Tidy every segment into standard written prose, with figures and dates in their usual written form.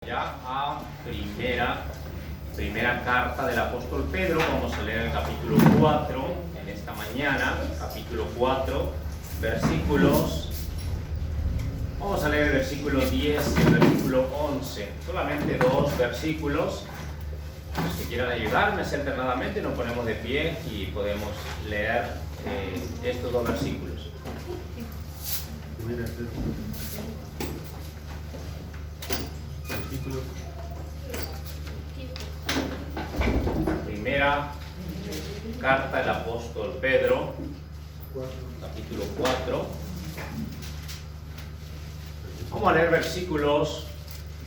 Ya a primera carta del apóstol Pedro. Vamos a leer el capítulo 4 en esta mañana, capítulo 4, versículos. Vamos a leer el versículo 10 y el versículo 11, solamente dos versículos. Los que quieran ayudarme alternadamente nos ponemos de pie y podemos leer estos dos versículos. Primera carta del apóstol Pedro, capítulo 4. Vamos a leer versículos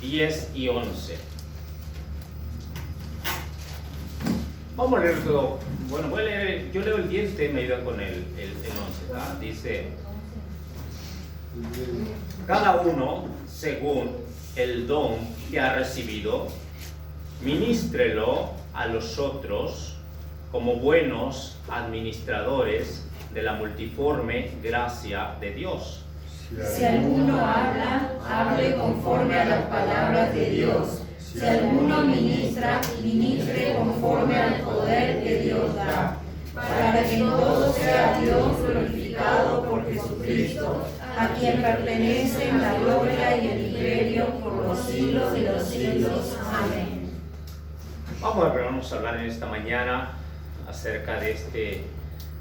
10 y 11. Vamos a leer todo. Bueno, voy a leer, yo leo el 10, usted me ayuda con el 11. ¿tá? Dice: cada uno según el don que ha recibido, ministrelo a los otros como buenos administradores de la multiforme gracia de Dios. Si alguno habla, hable conforme a las palabras de Dios. Si alguno ministra, ministre conforme al poder que Dios da, para que en todo sea Dios glorificado por Jesucristo, a quien pertenecen la gloria y el imperio por los siglos de los siglos. Amén. Vamos a hablar en esta mañana acerca de este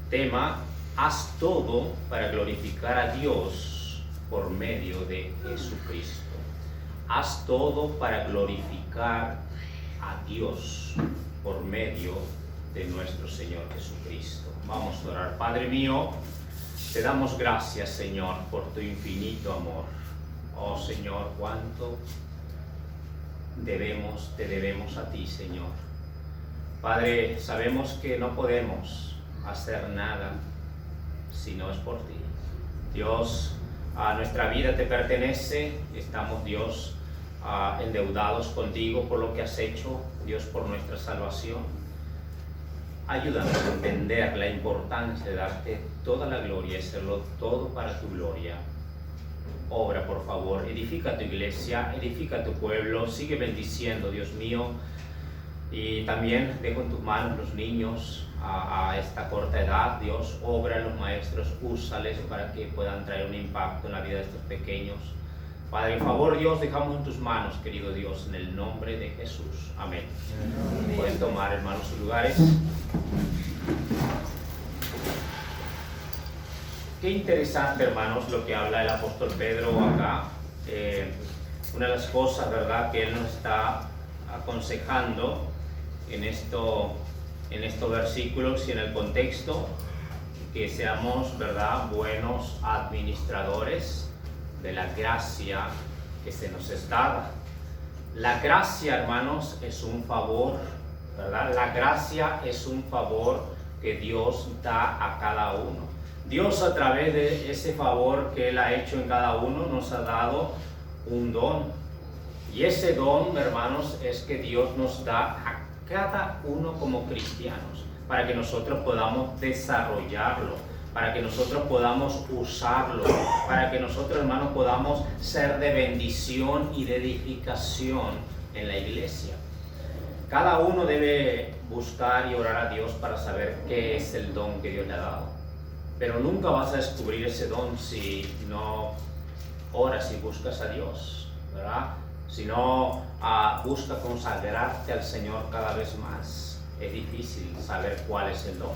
tema: haz todo para glorificar a Dios por medio de Jesucristo. Haz todo para glorificar a Dios por medio de nuestro Señor Jesucristo. Vamos a orar. Padre mío, te damos gracias, Señor, por tu infinito amor. Oh Señor, cuánto te debemos a ti, Señor. Padre, sabemos que no podemos hacer nada si no es por ti. Dios, a nuestra vida te pertenece. Estamos, Dios, endeudados contigo por lo que has hecho, Dios, por nuestra salvación. Ayúdanos a entender la importancia de darte toda la gloria y hacerlo todo para tu gloria. Obra, por favor, edifica tu iglesia, edifica tu pueblo, sigue bendiciendo, Dios mío. Y también dejo en tus manos los niños a esta corta edad. Dios, obra en los maestros, úsales para que puedan traer un impacto en la vida de estos pequeños. Padre, por favor, Dios, dejamos en tus manos, querido Dios, en el nombre de Jesús. Amén. Amén. Pueden tomar, hermanos, sus lugares. Qué interesante, hermanos, lo que habla el apóstol Pedro acá. Una de las cosas, ¿verdad?, que él nos está aconsejando en estos versículos y en el contexto, que seamos, ¿verdad?, buenos administradores de la gracia que se nos es dada. La gracia, hermanos, es un favor, ¿verdad? La gracia es un favor que Dios da a cada uno. Dios, a través de ese favor que Él ha hecho en cada uno, nos ha dado un don. Y ese don, hermanos, es que Dios nos da a cada uno como cristianos, para que nosotros podamos desarrollarlo, para que nosotros podamos usarlo, para que nosotros, hermanos, podamos ser de bendición y de edificación en la iglesia. Cada uno debe buscar y orar a Dios para saber qué es el don que Dios le ha dado. Pero nunca vas a descubrir ese don si no oras y buscas a Dios, ¿verdad? Si no busca consagrarte al Señor cada vez más. Es difícil saber cuál es el don.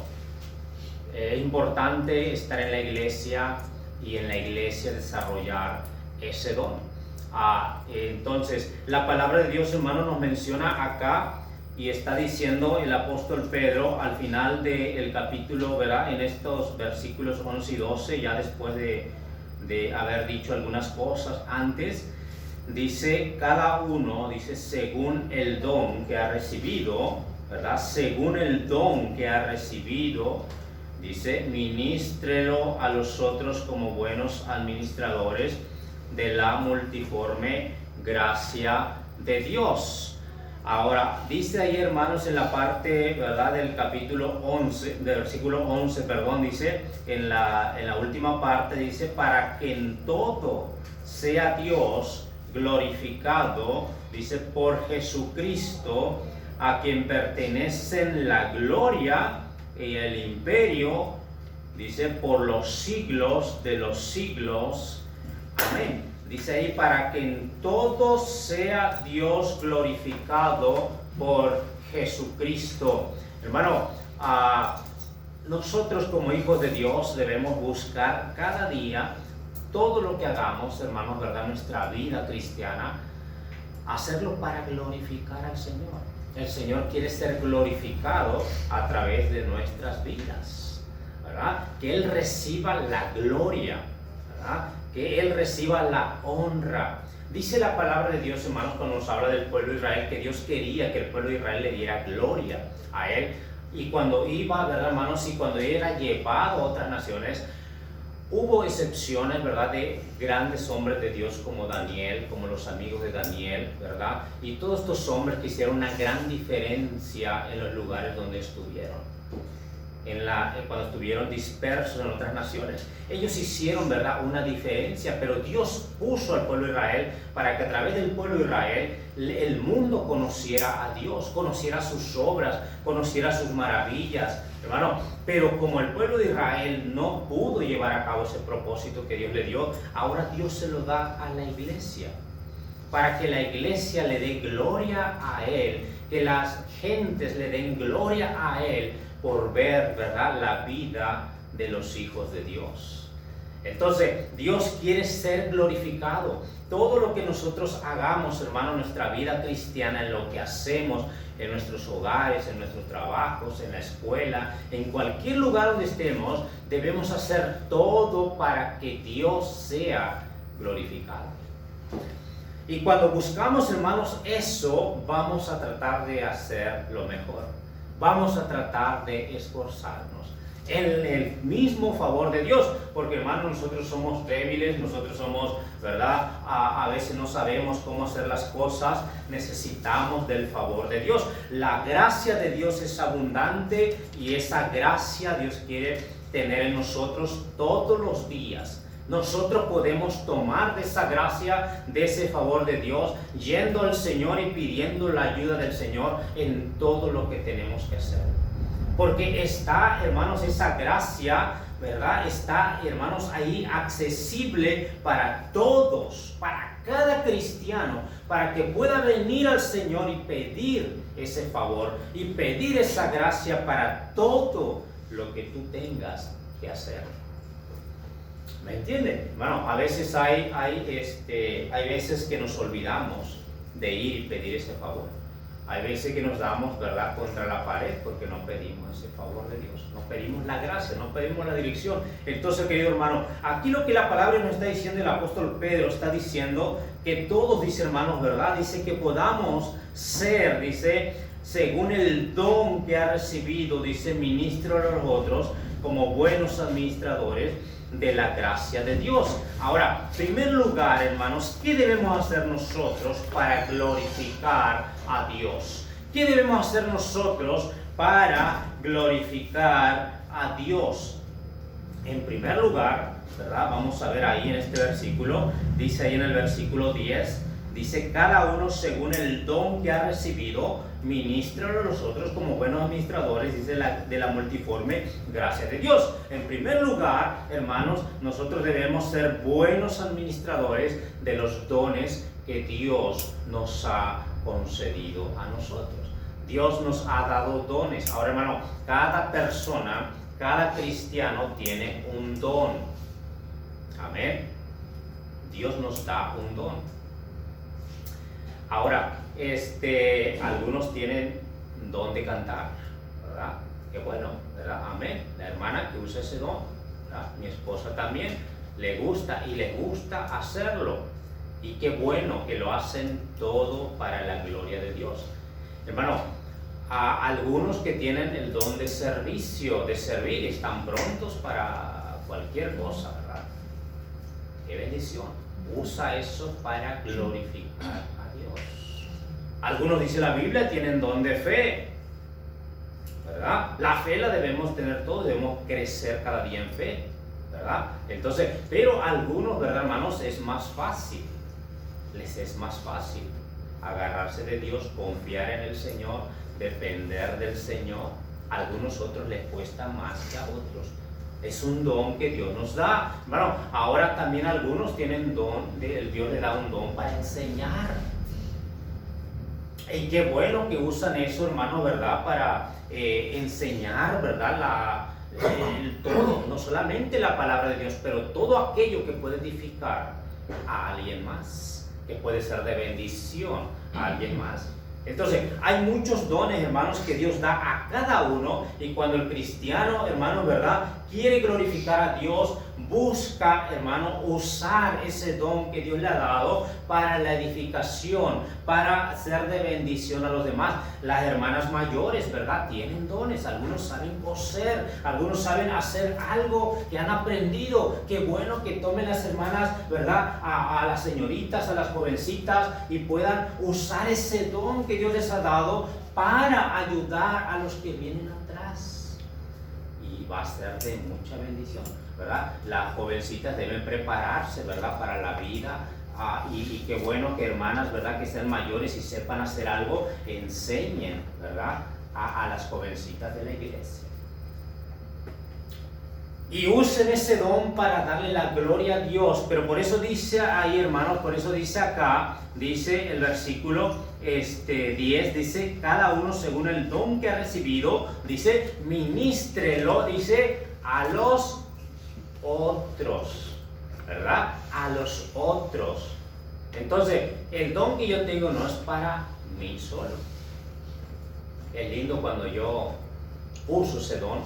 Es importante estar en la iglesia y en la iglesia desarrollar ese don. Entonces, la palabra de Dios, hermano, nos menciona acá y está diciendo el apóstol Pedro al final del capítulo, ¿verdad?, en estos versículos 11 y 12, ya después de haber dicho algunas cosas antes, dice: cada uno, dice, según el don que ha recibido, ¿verdad?, según el don que ha recibido, dice, ministrelo a los otros como buenos administradores de la multiforme gracia de Dios. Ahora, dice ahí, hermanos, en la parte, ¿verdad?, del capítulo 11, del versículo 11, perdón, dice, en la última parte, dice, para que en todo sea Dios glorificado, dice, por Jesucristo, a quien pertenecen la gloria y el imperio, dice, por los siglos de los siglos. Amén. Dice ahí, para que en todo sea Dios glorificado por Jesucristo. Hermano, nosotros como hijos de Dios debemos buscar cada día todo lo que hagamos, hermanos, ¿verdad? Nuestra vida cristiana, hacerlo para glorificar al Señor. El Señor quiere ser glorificado a través de nuestras vidas, ¿verdad? Que Él reciba la gloria, ¿verdad? Que Él reciba la honra. Dice la palabra de Dios, hermanos, cuando nos habla del pueblo de Israel, que Dios quería que el pueblo de Israel le diera gloria a Él. Y cuando iba, ¿verdad, hermanos? Y cuando era llevado a otras naciones, hubo excepciones, ¿verdad? De grandes hombres de Dios como Daniel, como los amigos de Daniel, ¿verdad? Y todos estos hombres que hicieron una gran diferencia en los lugares donde estuvieron. Cuando estuvieron dispersos en otras naciones, ellos hicieron, ¿verdad?, una diferencia, pero Dios puso al pueblo de Israel para que a través del pueblo de Israel el mundo conociera a Dios, conociera sus obras, conociera sus maravillas, hermano. Pero como el pueblo de Israel no pudo llevar a cabo ese propósito que Dios le dio, ahora Dios se lo da a la iglesia, para que la iglesia le dé gloria a Él, que las gentes le den gloria a Él, por ver, ¿verdad?, la vida de los hijos de Dios. Entonces, Dios quiere ser glorificado. Todo lo que nosotros hagamos, hermano, en nuestra vida cristiana, en lo que hacemos, en nuestros hogares, en nuestros trabajos, en la escuela, en cualquier lugar donde estemos, debemos hacer todo para que Dios sea glorificado. Y cuando buscamos, hermanos, eso, vamos a tratar de hacer lo mejor. Vamos a tratar de esforzarnos en el mismo favor de Dios, porque, hermanos, nosotros somos débiles, nosotros somos, ¿verdad? A veces no sabemos cómo hacer las cosas, necesitamos del favor de Dios. La gracia de Dios es abundante y esa gracia Dios quiere tener en nosotros todos los días. Nosotros podemos tomar de esa gracia, de ese favor de Dios, yendo al Señor y pidiendo la ayuda del Señor en todo lo que tenemos que hacer. Porque está, hermanos, esa gracia, ¿verdad? Está, hermanos, ahí accesible para todos, para cada cristiano, para que pueda venir al Señor y pedir ese favor y pedir esa gracia para todo lo que tú tengas que hacer. ¿Me entienden? Bueno, a veces hay veces que nos olvidamos de ir y pedir ese favor. Hay veces que nos damos, ¿verdad?, contra la pared porque no pedimos ese favor de Dios. No pedimos la gracia, no pedimos la dirección. Entonces, querido hermano, aquí lo que la palabra nos está diciendo, el apóstol Pedro está diciendo que todos, dice, hermanos, ¿verdad? Dice que podamos ser, dice, según el don que ha recibido, dice, ministro a los otros como buenos administradores de la gracia de Dios. Ahora, en primer lugar, hermanos, ¿qué debemos hacer nosotros para glorificar a Dios? ¿Qué debemos hacer nosotros para glorificar a Dios? En primer lugar, ¿verdad? Vamos a ver ahí en este versículo, dice ahí en el versículo 10, dice, cada uno según el don que ha recibido, ministra a los otros como buenos administradores, dice, de la multiforme gracia de Dios. En primer lugar, hermanos, nosotros debemos ser buenos administradores de los dones que Dios nos ha concedido a nosotros. Dios nos ha dado dones. Ahora, hermano, cada persona, cada cristiano tiene un don. Amén. Dios nos da un don. Ahora, algunos tienen don de cantar, ¿verdad? Qué bueno, ¿verdad? Amén. La hermana que usa ese don, ¿verdad? Mi esposa también le gusta y le gusta hacerlo. Y qué bueno que lo hacen todo para la gloria de Dios. Hermano, a algunos que tienen el don de servicio, de servir, están prontos para cualquier cosa, ¿verdad? Qué bendición. Usa eso para glorificar. Algunos, dice la Biblia, tienen don de fe, ¿verdad? La fe la debemos tener todos, debemos crecer cada día en fe, ¿verdad? Entonces, pero algunos, ¿verdad, hermanos? Es más fácil. les es más fácil agarrarse de Dios, confiar en el Señor, depender del Señor. A algunos otros les cuesta más que a otros. Es un don que Dios nos da. Bueno, ahora también algunos tienen don, Dios le da un don para enseñar. Y qué bueno que usan eso, hermano, ¿verdad? Para enseñar, ¿verdad? Todo, no solamente la palabra de Dios, pero todo aquello que puede edificar a alguien más, que puede ser de bendición a alguien más. Entonces, hay muchos dones, hermanos, que Dios da a cada uno, y cuando el cristiano, hermano, ¿verdad?, quiere glorificar a Dios, busca, hermano, usar ese don que Dios le ha dado para la edificación, para ser de bendición a los demás. Las hermanas mayores, ¿verdad?, tienen dones. Algunos saben coser, algunos saben hacer algo que han aprendido. Qué bueno que tomen las hermanas, ¿verdad?, a las señoritas, a las jovencitas, y puedan usar ese don que Dios les ha dado para ayudar a los que vienen atrás. Y va a ser de mucha bendición, ¿verdad? Las jovencitas deben prepararse, ¿verdad?, para la vida. Y qué bueno que hermanas, ¿verdad?, que sean mayores y sepan hacer algo, enseñen, ¿verdad?, a las jovencitas de la iglesia. Y usen ese don para darle la gloria a Dios. Pero por eso dice ahí, hermanos, por eso dice acá, dice el versículo 10, dice, cada uno según el don que ha recibido, dice, ministrelo, dice, a los otros, ¿verdad? A los otros. Entonces, el don que yo tengo no es para mí solo. Es lindo cuando yo uso ese don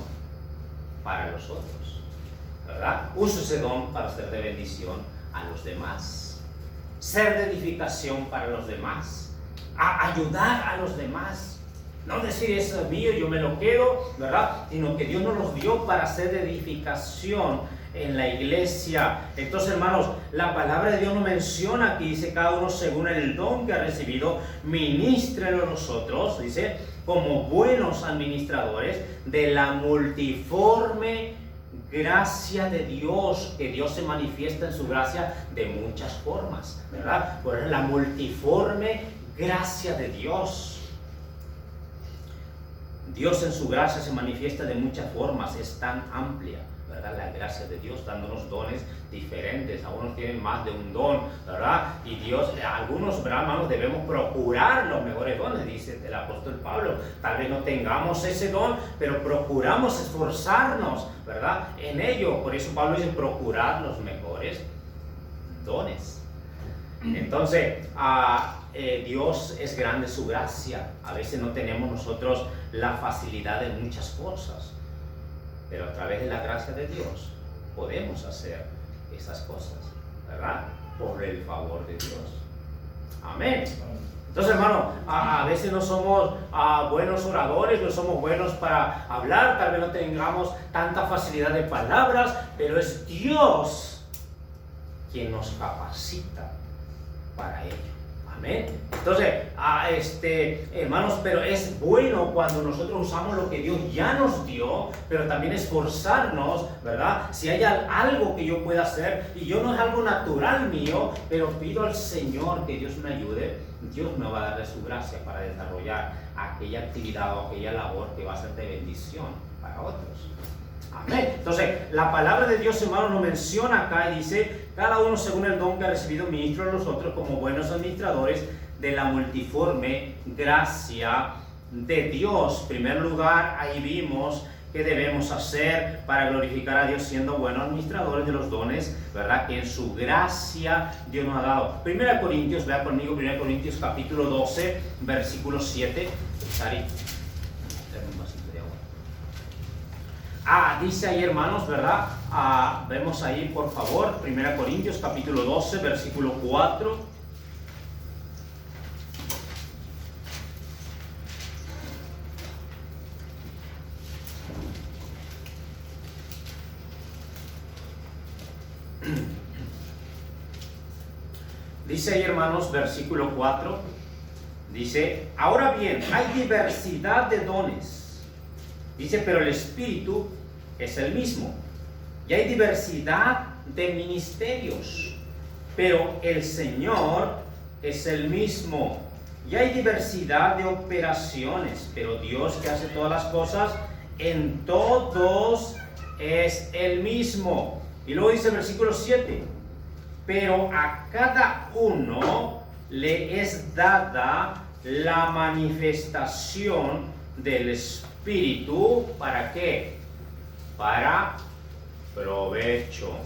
para los otros, ¿verdad? Uso ese don para ser de bendición a los demás, ser de edificación para los demás, a ayudar a los demás. No decir eso es mío, yo me lo quedo, ¿verdad? Sino que Dios nos los dio para ser de edificación en la iglesia. Entonces, hermanos, la palabra de Dios nos menciona aquí, dice, cada uno según el don que ha recibido, ministrelo a nosotros, dice, como buenos administradores de la multiforme gracia de Dios, que Dios se manifiesta en su gracia de muchas formas, ¿verdad? Por la multiforme gracia de Dios. Dios en su gracia se manifiesta de muchas formas, es tan amplia, ¿verdad?, la gracia de Dios, dándonos dones diferentes. Algunos tienen más de un don, ¿verdad? Y Dios, algunos, hermanos, debemos procurar los mejores dones, dice el apóstol Pablo. Tal vez no tengamos ese don, pero procuramos esforzarnos, ¿verdad?, en ello. Por eso Pablo dice, procurar los mejores dones. Entonces, Dios es grande su gracia. A veces no tenemos nosotros la facilidad de muchas cosas, pero a través de la gracia de Dios podemos hacer esas cosas, ¿verdad? Por el favor de Dios. Amén. Entonces, hermano, a veces no somos buenos oradores, no somos buenos para hablar, tal vez no tengamos tanta facilidad de palabras, pero es Dios quien nos capacita para ello. Amén. Entonces, hermanos, pero es bueno cuando nosotros usamos lo que Dios ya nos dio, pero también esforzarnos, ¿verdad? Si hay algo que yo pueda hacer, y yo no es algo natural mío, pero pido al Señor que Dios me ayude, Dios me va a dar de su gracia para desarrollar aquella actividad o aquella labor que va a ser de bendición para otros. Amén. Entonces, la palabra de Dios, hermano, nos menciona acá y dice, cada uno según el don que ha recibido, ministro a los otros como buenos administradores de la multiforme gracia de Dios. En primer lugar, ahí vimos qué debemos hacer para glorificar a Dios siendo buenos administradores de los dones, ¿verdad?, que en su gracia Dios nos ha dado. 1 Corintios, vea conmigo, 1 Corintios capítulo 12, versículo 7. Sari, dice ahí, hermanos, ¿verdad? Vemos ahí, por favor, 1 Corintios capítulo 12, versículo 4. Dice ahí, hermanos, versículo 4, dice, ahora bien, hay diversidad de dones, dice, pero el Espíritu es el mismo, y hay diversidad de ministerios, pero el Señor es el mismo. Y hay diversidad de operaciones, pero Dios, que hace todas las cosas, en todos es el mismo. Y luego dice el versículo 7, pero a cada uno le es dada la manifestación del Espíritu. ¿Para qué? Para provecho,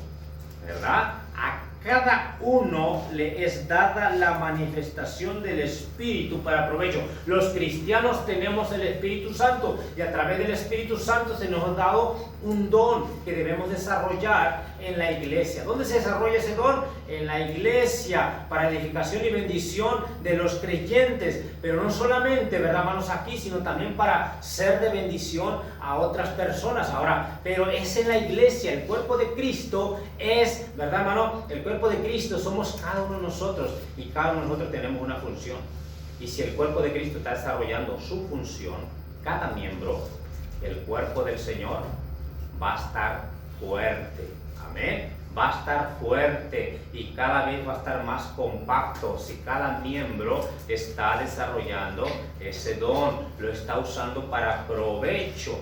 ¿verdad? A cada uno le es dada la manifestación del Espíritu para provecho. Los cristianos tenemos el Espíritu Santo y a través del Espíritu Santo se nos ha dado un don que debemos desarrollar en la iglesia. ¿Dónde se desarrolla ese don? En la iglesia, para edificación y bendición de los creyentes, pero no solamente, ¿verdad, hermanos, aquí, sino también para ser de bendición a otras personas. Ahora, pero es en la iglesia, el cuerpo de Cristo es, ¿verdad, hermano? El cuerpo de Cristo somos cada uno de nosotros, y cada uno de nosotros tenemos una función. Y si el cuerpo de Cristo está desarrollando su función, cada miembro, el cuerpo del Señor va a estar fuerte. Amén. Va a estar fuerte y cada vez va a estar más compacto si cada miembro está desarrollando ese don, lo está usando para provecho.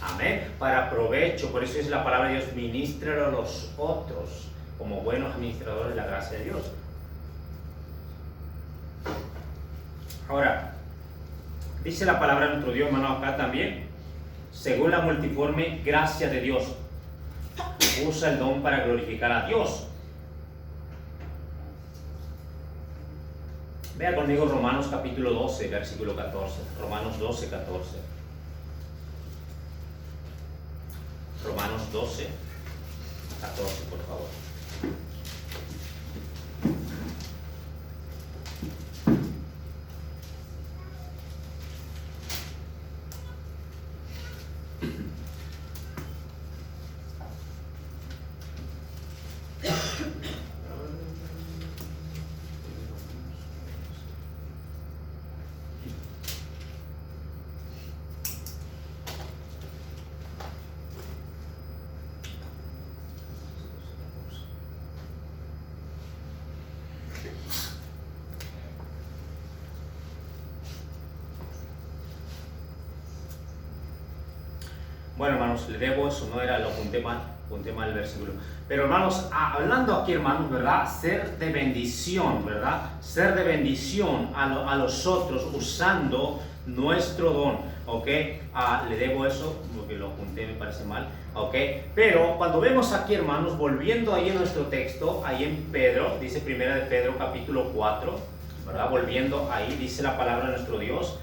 Amén. Para provecho. Por eso es la palabra de Dios: ministren a los otros como buenos administradores de la gracia de Dios. Ahora, dice la palabra de nuestro Dios, hermano, acá también, según la multiforme gracia de Dios, usa el don para glorificar a Dios. Vea conmigo Romanos capítulo 12, versículo 14. Romanos 12, 14. Romanos 12, 14, por favor. Bueno, hermanos, le debo eso, no era, lo apunté mal el versículo. Pero, hermanos, hablando aquí, hermanos, ¿verdad? Ser de bendición, ¿verdad? Ser de bendición a los otros usando nuestro don, ¿ok? Le debo eso, porque lo apunté, me parece mal, ¿ok? Pero cuando vemos aquí, hermanos, volviendo ahí en nuestro texto, ahí en Pedro, dice primera de Pedro capítulo 4, ¿verdad? Volviendo ahí, dice la palabra de nuestro Dios,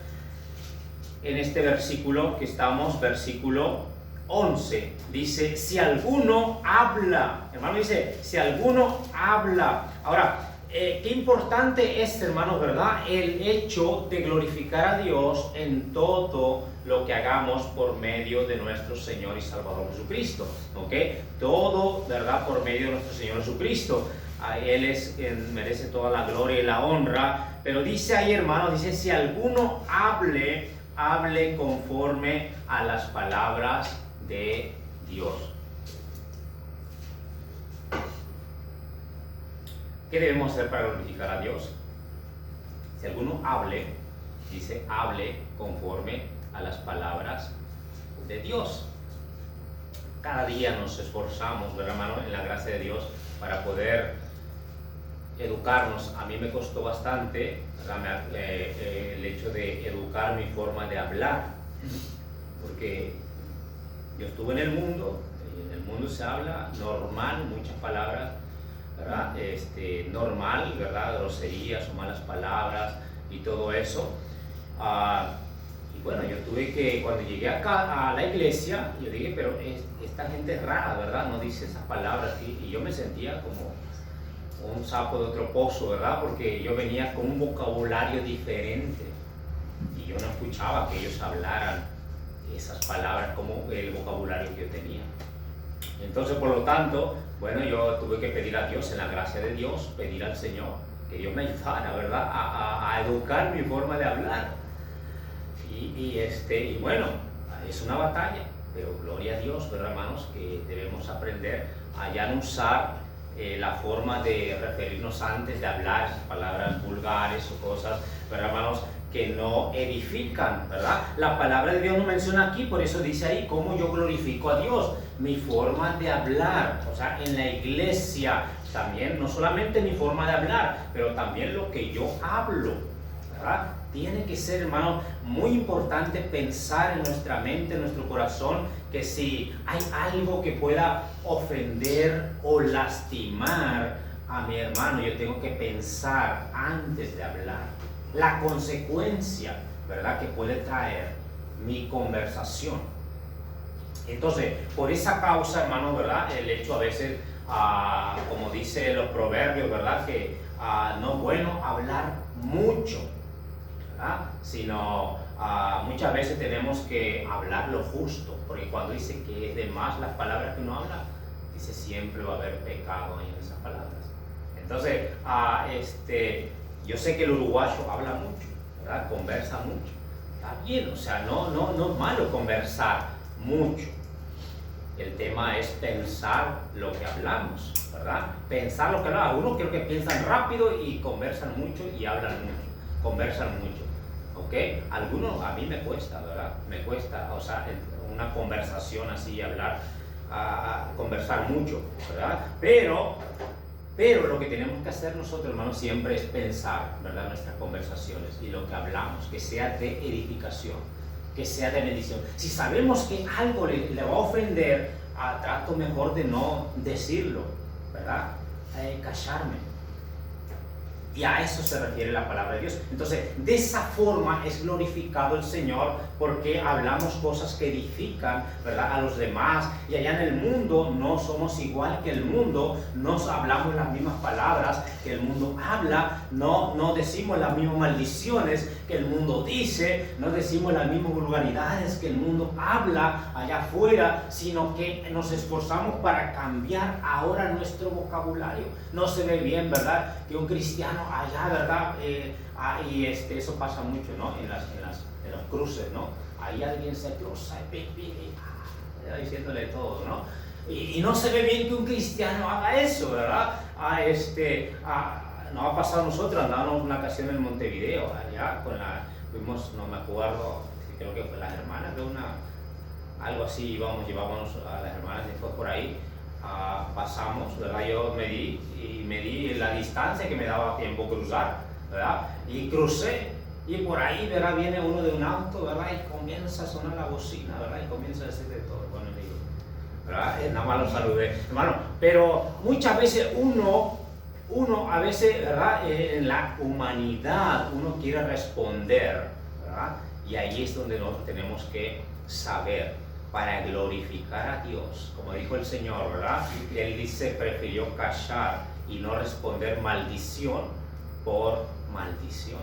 en este versículo que estamos, versículo 11, dice, si alguno habla, hermano, dice, si alguno habla. Ahora, qué importante es, hermanos, ¿verdad? El hecho de glorificar a Dios en todo lo que hagamos por medio de nuestro Señor y Salvador Jesucristo, ¿ok? Todo, ¿verdad? Por medio de nuestro Señor Jesucristo. Él es quien merece toda la gloria y la honra, pero dice ahí, hermano, dice, si alguno hable conforme a las palabras de Dios. ¿Qué debemos hacer para glorificar a Dios? Si alguno hable, dice, hable conforme a las palabras de Dios. Cada día nos esforzamos, ¿verdad, hermano?, en la gracia de Dios para poder educarnos. A mí me costó bastante, ¿verdad?, el hecho de educar mi forma de hablar, porque yo estuve en el mundo, y en el mundo se habla normal, muchas palabras, ¿verdad? Normal, ¿verdad? Groserías o malas palabras y todo eso. Y bueno, yo tuve que, cuando llegué acá a la iglesia, yo dije, pero esta gente es rara, ¿verdad? No dice esas palabras, y yo me sentía como un sapo de otro pozo, ¿verdad? Porque yo venía con un vocabulario diferente y yo no escuchaba que ellos hablaran esas palabras como el vocabulario que yo tenía. Entonces, por lo tanto, bueno, yo tuve que pedir a Dios, en la gracia de Dios, pedir al Señor que Dios me ayudara, ¿verdad?, a educar mi forma de hablar. Y bueno, es una batalla, pero gloria a Dios, ¿verdad, hermanos?, que debemos aprender a ya no usar la forma de referirnos antes de hablar, esas palabras vulgares o cosas, ¿verdad, hermanos?, que no edifican, ¿verdad? La palabra de Dios no menciona aquí, por eso dice ahí cómo yo glorifico a Dios, mi forma de hablar, o sea, en la iglesia también, no solamente mi forma de hablar, pero también lo que yo hablo, ¿verdad? Tiene que ser, hermano, muy importante pensar en nuestra mente, en nuestro corazón, que si hay algo que pueda ofender o lastimar a mi hermano, yo tengo que pensar antes de hablar la consecuencia, ¿verdad?, que puede traer mi conversación. Entonces, por esa causa, hermano, ¿verdad?, el hecho a veces, como dice los proverbios, ¿verdad?, que no es bueno hablar mucho, ¿verdad?, sino muchas veces tenemos que hablar lo justo, porque cuando dice que es de más las palabras que uno habla, dice siempre va a haber pecado ahí en esas palabras. Entonces, yo sé que el uruguayo habla mucho, ¿verdad?, conversa mucho, está bien, o sea, no es malo conversar mucho. El tema es pensar lo que hablamos, ¿verdad? Pensar lo que hablamos. Algunos creo que piensan rápido y conversan mucho y hablan mucho, conversan mucho, ¿ok? Algunos, a mí me cuesta, ¿verdad? Me cuesta, o sea, una conversación así, hablar, conversar mucho, ¿verdad? Pero lo que tenemos que hacer nosotros, hermanos, siempre es pensar, ¿verdad?, nuestras conversaciones y lo que hablamos, que sea de edificación, que sea de bendición. Si sabemos que algo le va a ofender, trato mejor de no decirlo, ¿verdad? Callarme. Y a eso se refiere la palabra de Dios. Entonces, de esa forma es glorificado el Señor, porque hablamos cosas que edifican, ¿verdad?, a los demás. Y allá en el mundo no somos igual que el mundo, no hablamos las mismas palabras que el mundo habla, no decimos las mismas maldiciones que el mundo dice, no decimos las mismas vulgaridades que el mundo habla allá afuera, sino que nos esforzamos para cambiar ahora nuestro vocabulario. No se ve bien, ¿verdad?, que un cristiano allá, ¿verdad?, y eso pasa mucho, ¿no?, en los cruces, ¿no? Ahí alguien se cruza y diciéndole todo, ¿no? Y no se ve bien que un cristiano haga eso, ¿verdad? Nos ha pasado a nosotros, andábamos una ocasión en Montevideo, allá fuimos, no me acuerdo, creo que fue las hermanas de algo así, llevábamos a las hermanas, después por ahí pasamos, ¿verdad? Yo medí la distancia que me daba tiempo cruzar, ¿verdad? Y crucé, y por ahí, ¿verdad?, viene uno de un auto, ¿verdad?, y comienza a sonar la bocina, ¿verdad?, y comienza a decir de todo. Bueno, digo, ¿verdad? Nada más lo saludé, hermano. Pero muchas veces uno a veces, ¿verdad?, en la humanidad uno quiere responder, ¿verdad? Y ahí es donde nosotros tenemos que saber, para glorificar a Dios, como dijo el Señor, ¿verdad? Él dice, prefirió callar y no responder maldición por maldición,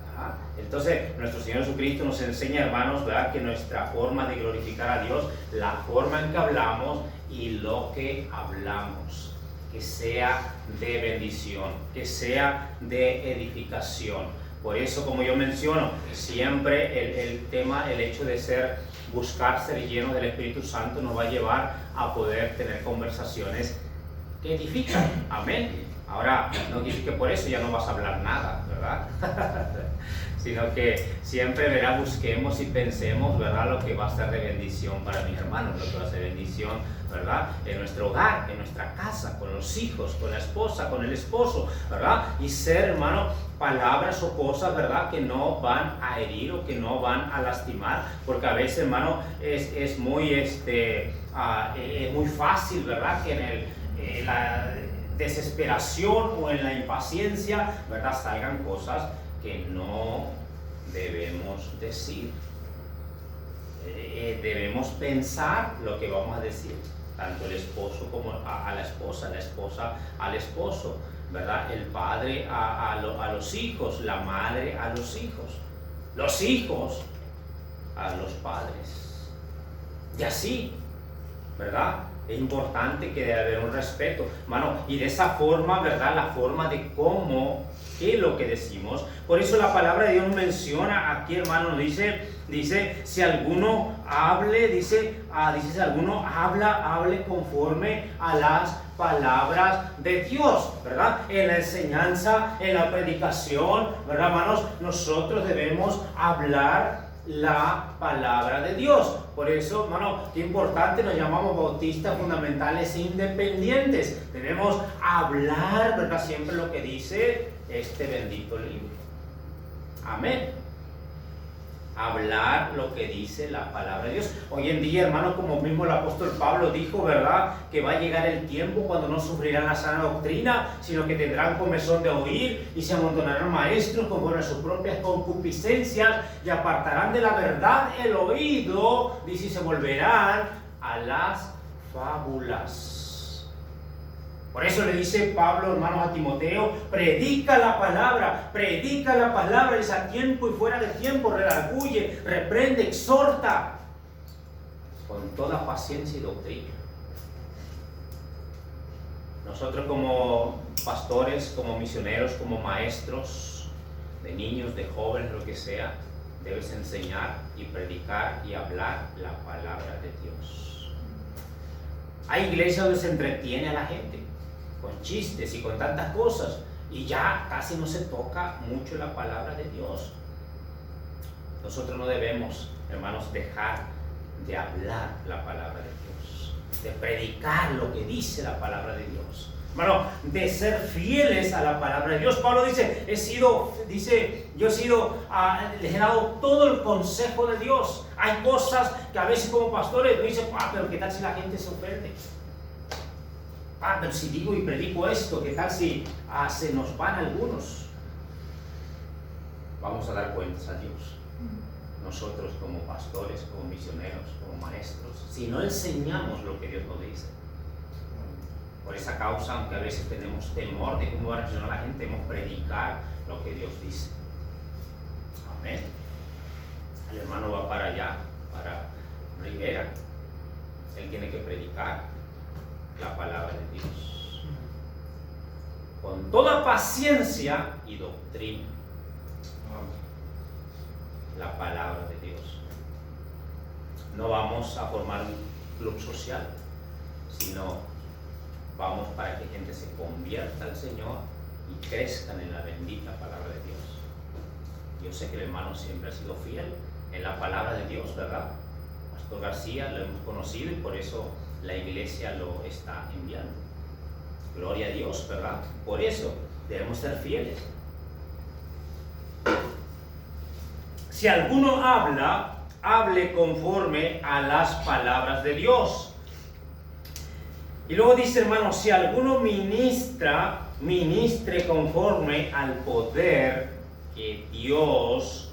¿verdad? Entonces, nuestro Señor Jesucristo nos enseña, hermanos, ¿verdad?, que nuestra forma de glorificar a Dios, la forma en que hablamos y lo que hablamos, que sea de bendición, que sea de edificación. Por eso, como yo menciono, siempre el hecho de buscar ser lleno del Espíritu Santo nos va a llevar a poder tener conversaciones que edifican. Amén. Ahora, no quiere decir que por eso ya no vas a hablar nada, ¿verdad? Sino que siempre, ¿verdad?, busquemos y pensemos, ¿verdad?, lo que va a ser de bendición para mis hermanos, lo que va a ser bendición, ¿verdad?, en nuestro hogar, en nuestra casa, con los hijos, con la esposa, con el esposo, ¿verdad? Y ser, hermano, palabras o cosas, ¿verdad?, que no van a herir o que no van a lastimar, porque a veces, hermano, es muy fácil, ¿verdad?, que en la desesperación o en la impaciencia, ¿verdad?, salgan cosas que no debemos decir. Debemos pensar lo que vamos a decir, tanto el esposo como a la esposa al esposo, ¿verdad?, el padre a los hijos, la madre a los hijos a los padres, y así, ¿verdad? Es importante que debe haber un respeto, hermano, y de esa forma, ¿verdad? La forma de cómo, qué es lo que decimos. Por eso la palabra de Dios menciona aquí, hermano, dice, si alguno hable, si alguno hable conforme a las palabras de Dios, ¿verdad? En la enseñanza, en la predicación, ¿verdad, hermanos? Nosotros debemos hablar la palabra de Dios. Por eso, hermano, qué importante, nos llamamos bautistas fundamentales independientes. Debemos hablar, ¿verdad? Siempre lo que dice este bendito libro. Amén. Hablar lo que dice la palabra de Dios. Hoy en día, hermano, como mismo el apóstol Pablo dijo, ¿verdad? Que va a llegar el tiempo cuando no sufrirán la sana doctrina, sino que tendrán comezón de oír y se amontonarán maestros conforme a sus propias concupiscencias y apartarán de la verdad el oído, dice, y se volverán a las fábulas. Por eso le dice Pablo, hermanos, a Timoteo, predica la palabra, dice, a tiempo y fuera de tiempo, redarguye, reprende, exhorta, con toda paciencia y doctrina. Nosotros como pastores, como misioneros, como maestros de niños, de jóvenes, lo que sea, debes enseñar y predicar y hablar la palabra de Dios. Hay iglesias donde se entretiene a la gente con chistes y con tantas cosas, y ya casi no se toca mucho la palabra de Dios. Nosotros no debemos, hermanos, dejar de hablar la palabra de Dios, de predicar lo que dice la palabra de Dios, hermano, de ser fieles a la palabra de Dios. Pablo dice, les he dado todo el consejo de Dios. Hay cosas que a veces como pastores dicen, pero ¿qué tal si la gente se ofende? Pero si digo y predico esto, ¿qué tal si se nos van algunos? Vamos a dar cuentas a Dios. Nosotros como pastores, como misioneros, como maestros, si no enseñamos lo que Dios nos dice. Por esa causa, aunque a veces tenemos temor de cómo va a reaccionar la gente, debemos predicar lo que Dios dice. Amén. El hermano va para allá, para Rivera. Él tiene que predicar la palabra de Dios con toda paciencia y doctrina. La palabra de Dios. No vamos a formar un club social, sino vamos para que gente se convierta al Señor y crezcan en la bendita palabra de Dios. Yo sé que el hermano siempre ha sido fiel en la palabra de Dios, ¿verdad? Pastor García lo hemos conocido y por eso la iglesia lo está enviando. Gloria a Dios, ¿verdad? Por eso debemos ser fieles. Si alguno habla, hable conforme a las palabras de Dios. Y luego dice, hermano, si alguno ministra, ministre conforme al poder que Dios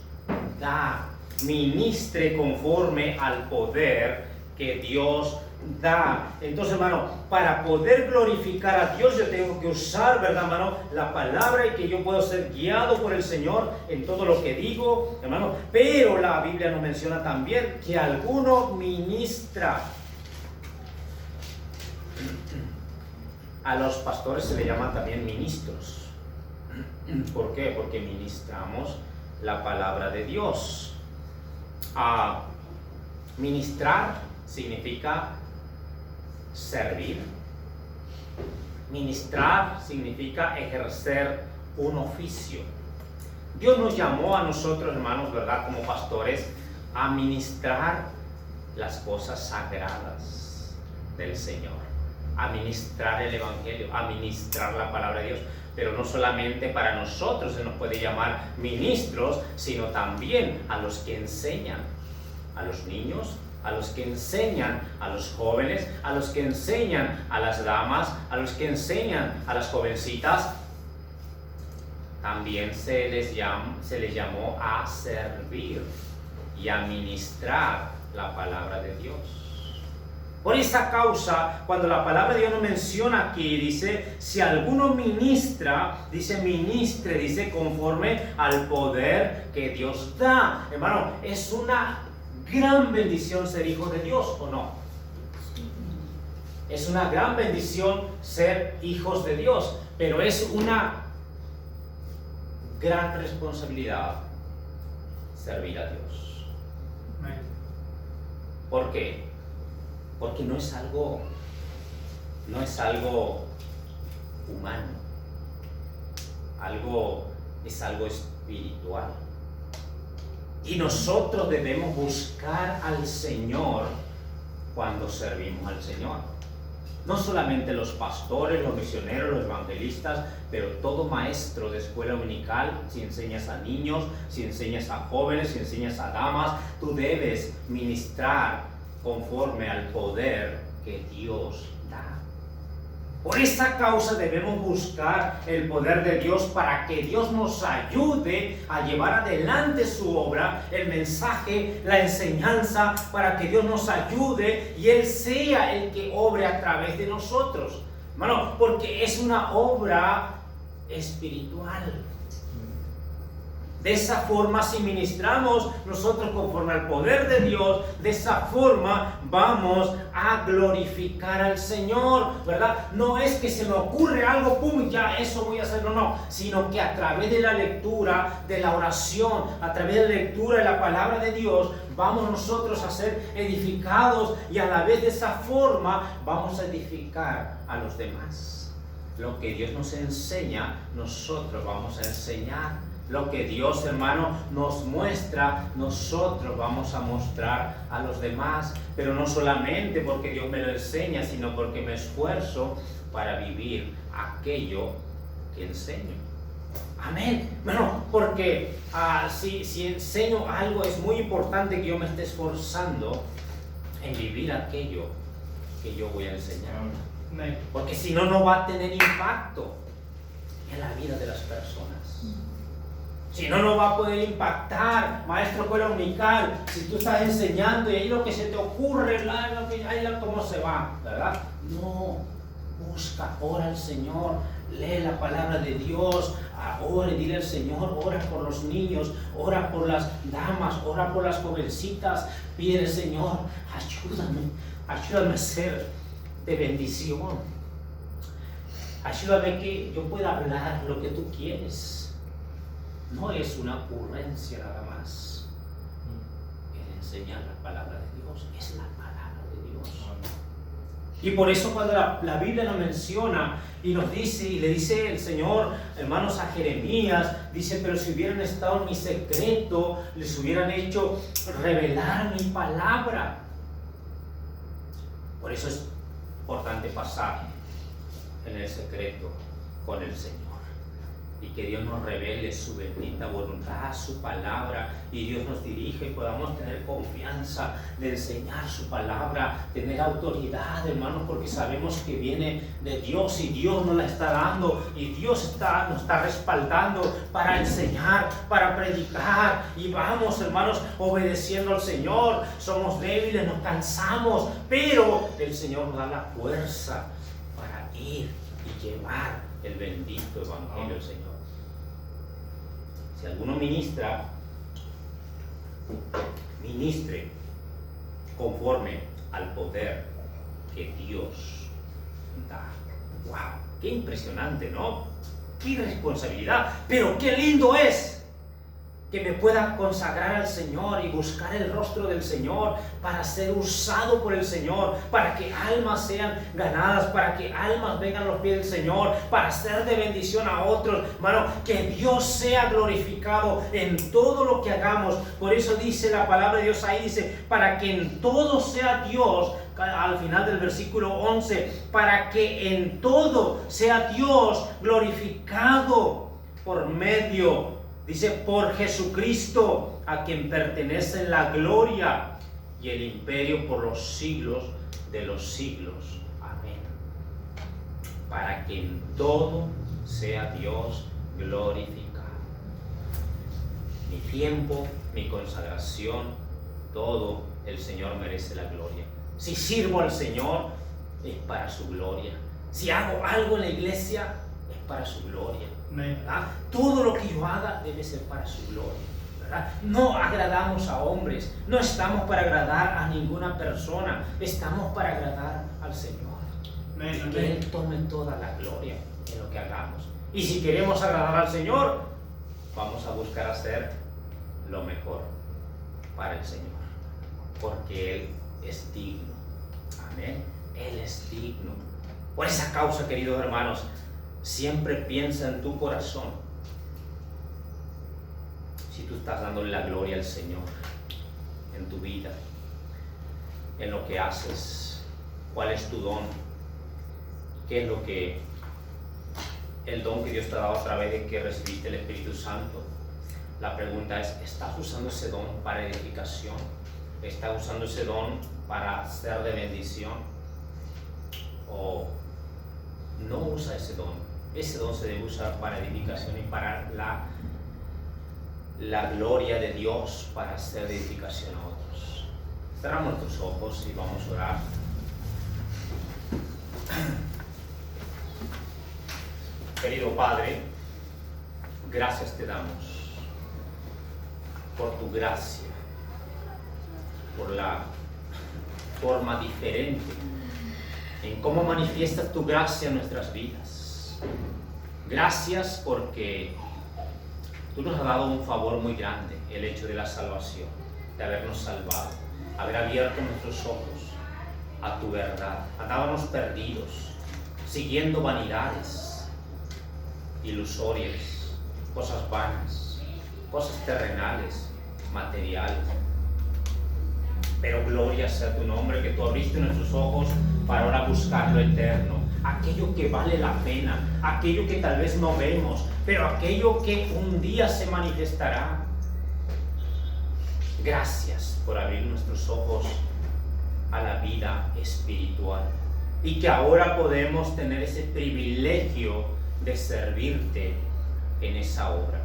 da. Ministre conforme al poder que Dios da. Entonces, hermano, para poder glorificar a Dios yo tengo que usar, ¿verdad, hermano? La palabra, y que yo puedo ser guiado por el Señor en todo lo que digo, hermano. Pero la Biblia nos menciona también que alguno ministra. A los pastores se le llaman también ministros. ¿Por qué? Porque ministramos la palabra de Dios. Ministrar significa servir. Ministrar significa ejercer un oficio. Dios nos llamó a nosotros, hermanos, ¿verdad?, como pastores, a ministrar las cosas sagradas del Señor, a ministrar el Evangelio, a ministrar la palabra de Dios. Pero no solamente para nosotros se nos puede llamar ministros, sino también a los que enseñan, a los niños, a los que enseñan a los jóvenes, a los que enseñan a las damas, a los que enseñan a las jovencitas. También se les llamó a servir y a ministrar la palabra de Dios. Por esa causa, cuando la palabra de Dios nos menciona aquí, dice, si alguno ministra, dice ministre, dice conforme al poder que Dios da. Hermano, es una gran bendición ser hijo de Dios, ¿o no? Es una gran bendición ser hijos de Dios, pero es una gran responsabilidad servir a Dios. ¿Por qué? Porque no es algo humano, es algo espiritual. Y nosotros debemos buscar al Señor cuando servimos al Señor. No solamente los pastores, los misioneros, los evangelistas, pero todo maestro de escuela dominical, si enseñas a niños, si enseñas a jóvenes, si enseñas a damas, tú debes ministrar conforme al poder que Dios da. Por esa causa debemos buscar el poder de Dios para que Dios nos ayude a llevar adelante su obra, el mensaje, la enseñanza, para que Dios nos ayude y Él sea el que obre a través de nosotros. Hermano, porque es una obra espiritual. De esa forma, si ministramos nosotros conforme al poder de Dios, de esa forma vamos a glorificar al Señor, ¿verdad? No es que se me ocurre algo, pum, ya eso voy a hacer, no, sino que a través de la lectura, de la oración, a través de la lectura de la palabra de Dios, vamos nosotros a ser edificados y a la vez de esa forma vamos a edificar a los demás. Lo que Dios nos enseña, nosotros vamos a enseñar. Lo que Dios, hermano, nos muestra, nosotros vamos a mostrar a los demás. Pero no solamente porque Dios me lo enseña, sino porque me esfuerzo para vivir aquello que enseño. Amén. Bueno, porque si enseño algo, es muy importante que yo me esté esforzando en vivir aquello que yo voy a enseñar. Amén. Porque si no, no va a tener impacto en la vida de las personas. Si no, no va a poder impactar, maestro escuela dominical, si tú estás enseñando y ahí lo que se te ocurre, cómo se va, ¿verdad? No, busca, ora al Señor, lee la palabra de Dios, ora y dile al Señor, ora por los niños, ora por las damas, ora por las jovencitas, pide al Señor, ayúdame a ser de bendición, ayúdame que yo pueda hablar lo que tú quieres. No es una ocurrencia nada más el enseñar la palabra de Dios, es la palabra de Dios. Y por eso cuando la Biblia nos menciona y nos dice, y le dice el Señor, hermanos, a Jeremías, dice, pero si hubieran estado en mi secreto, les hubieran hecho revelar mi palabra. Por eso es importante pasar en el secreto con el Señor. Y que Dios nos revele su bendita voluntad, su palabra, y Dios nos dirige y podamos tener confianza de enseñar su palabra, tener autoridad, hermanos, porque sabemos que viene de Dios y Dios nos la está dando y Dios nos está respaldando para enseñar, para predicar, y vamos, hermanos, obedeciendo al Señor. Somos débiles, nos cansamos, pero el Señor nos da la fuerza para ir y llevar el bendito evangelio del Señor. Si alguno ministre conforme al poder que Dios da. ¡Wow! ¡Qué impresionante!, ¿no? ¡Qué responsabilidad! Pero qué lindo es que me pueda consagrar al Señor y buscar el rostro del Señor para ser usado por el Señor, para que almas sean ganadas, para que almas vengan a los pies del Señor, para ser de bendición a otros. Hermano, que Dios sea glorificado en todo lo que hagamos. Por eso dice la palabra de Dios ahí, dice, para que en todo sea Dios, al final del versículo 11, para que en todo sea Dios glorificado por medio, dice, por Jesucristo, a quien pertenece la gloria y el imperio por los siglos de los siglos. Amén. Para que en todo sea Dios glorificado. Mi tiempo, mi consagración, todo el Señor merece la gloria. Si sirvo al Señor, es para su gloria. Si hago algo en la iglesia, es para su gloria. ¿Verdad? Todo lo que yo haga debe ser para su gloria, ¿verdad? No agradamos a hombres, no estamos para agradar a ninguna persona, estamos para agradar al Señor. Que Él tome toda la gloria en lo que hagamos. Y si queremos agradar al Señor, vamos a buscar hacer lo mejor para el Señor, porque Él es digno. Amén. Él es digno. Por esa causa, queridos hermanos, siempre piensa en tu corazón. Si tú estás dándole la gloria al Señor en tu vida, en lo que haces, cuál es tu don, qué es lo que el don que Dios te ha dado a través de que recibiste el Espíritu Santo. La pregunta es, ¿estás usando ese don para edificación? ¿Estás usando ese don para ser de bendición? ¿O no usa ese don? Ese don se debe usar para edificación y para la gloria de Dios, para hacer de edificación a otros. Cerramos nuestros ojos y vamos a orar. Querido Padre, gracias te damos por tu gracia, por la forma diferente en cómo manifiestas tu gracia en nuestras vidas. Gracias porque tú nos has dado un favor muy grande, el hecho de la salvación, de habernos salvado, haber abierto nuestros ojos a tu verdad. Andábamos perdidos, siguiendo vanidades ilusorias, cosas vanas, cosas terrenales, materiales. Pero gloria sea tu nombre, que tú abriste nuestros ojos para ahora buscar lo eterno, aquello que vale la pena, aquello que tal vez no vemos, pero aquello que un día se manifestará. Gracias por abrir nuestros ojos a la vida espiritual y que ahora podemos tener ese privilegio de servirte en esa obra.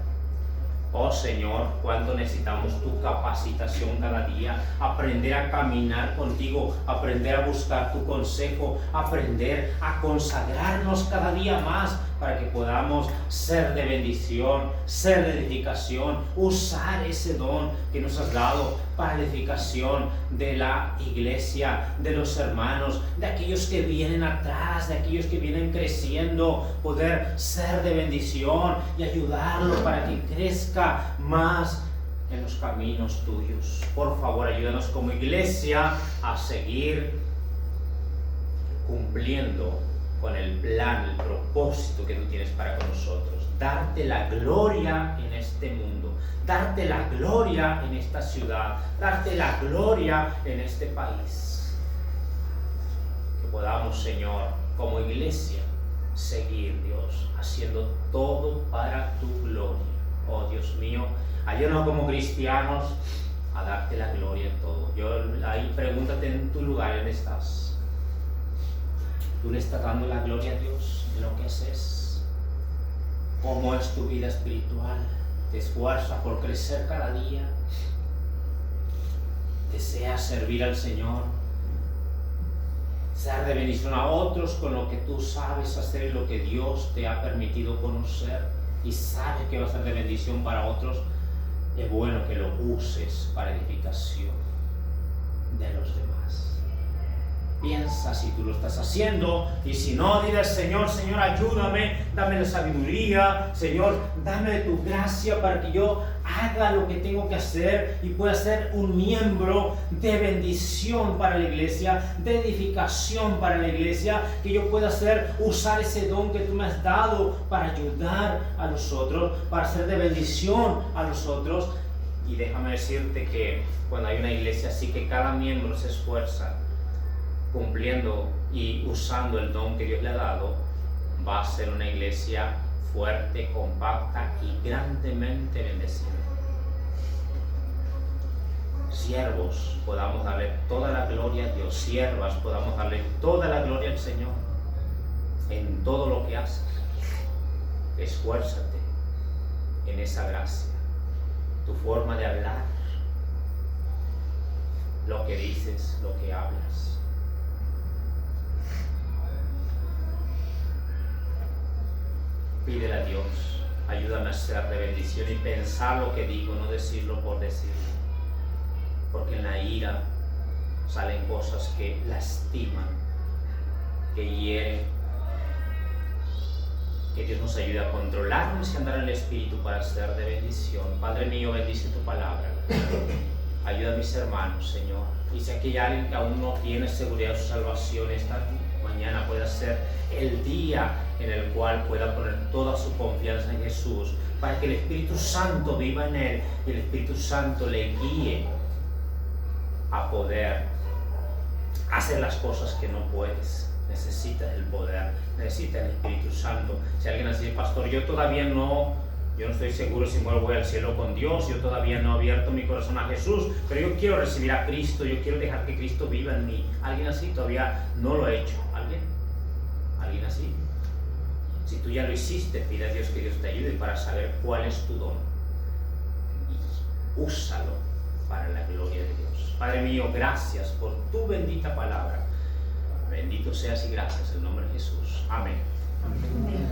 Oh Señor, cuánto necesitamos tu capacitación cada día, aprender a caminar contigo, aprender a buscar tu consejo, aprender a consagrarnos cada día más para que podamos ser de bendición, ser de edificación, usar ese don que nos has dado para la edificación de la iglesia, de los hermanos, de aquellos que vienen atrás, de aquellos que vienen creciendo, poder ser de bendición y ayudarlos para que crezca más en los caminos tuyos. Por favor, ayúdanos como iglesia a seguir cumpliendo con el plan, el propósito que tú tienes para con nosotros. Darte la gloria en este mundo, darte la gloria en esta ciudad, darte la gloria en este país. Que podamos, Señor, como iglesia, seguir, Dios, haciendo todo para tu gloria. Oh Dios mío, ayúdanos como cristianos a darte la gloria en todo. Ahí pregúntate en tu lugar, ¿dónde estás? ¿Tú le estás dando la gloria a Dios en lo que haces? ¿Cómo es tu vida espiritual? ¿Te esfuerzas por crecer cada día? ¿Deseas servir al Señor? Ser de bendición a otros con lo que tú sabes hacer y lo que Dios te ha permitido conocer y sabes que va a ser de bendición para otros. Es bueno que lo uses para edificación de los demás. Piensa si tú lo estás haciendo, y si no, dile al Señor: Señor, ayúdame, dame la sabiduría, Señor, dame de tu gracia para que yo haga lo que tengo que hacer y pueda ser un miembro de bendición para la iglesia, de edificación para la iglesia, que yo pueda usar ese don que tú me has dado para ayudar a los otros, para ser de bendición a los otros. Y déjame decirte que cuando hay una iglesia así, que cada miembro se esfuerza cumpliendo y usando el don que Dios le ha dado, va a ser una iglesia fuerte, compacta y grandemente bendecida. Siervos, podamos darle toda la gloria a Dios. Siervas, podamos darle toda la gloria al Señor en todo lo que haces. Esfuérzate en esa gracia, tu forma de hablar, lo que dices, lo que hablas. Pídele a Dios: ayúdame a ser de bendición y pensar lo que digo, no decirlo por decirlo. Porque en la ira salen cosas que lastiman, que hieren. Que Dios nos ayude a controlarnos y andar en el Espíritu para ser de bendición. Padre mío, bendice tu palabra. Ayuda a mis hermanos, Señor. Y si aquí hay alguien que aún no tiene seguridad de su salvación, esta mañana pueda ser el día en el cual pueda poner toda su confianza en Jesús, para que el Espíritu Santo viva en él y el Espíritu Santo le guíe a poder hacer las cosas que no puedes. Necesitas el poder, necesitas el Espíritu Santo. Si alguien así dice, pastor, yo no estoy seguro si voy al cielo con Dios, yo todavía no he abierto mi corazón a Jesús, pero yo quiero recibir a Cristo, yo quiero dejar que Cristo viva en mí. ¿Alguien así todavía no lo ha hecho? ¿Alguien así? Si tú ya lo hiciste, pide a Dios que Dios te ayude para saber cuál es tu don y úsalo para la gloria de Dios. Padre mío, gracias por tu bendita palabra. Bendito seas y gracias en el nombre de Jesús. Amén. Amén.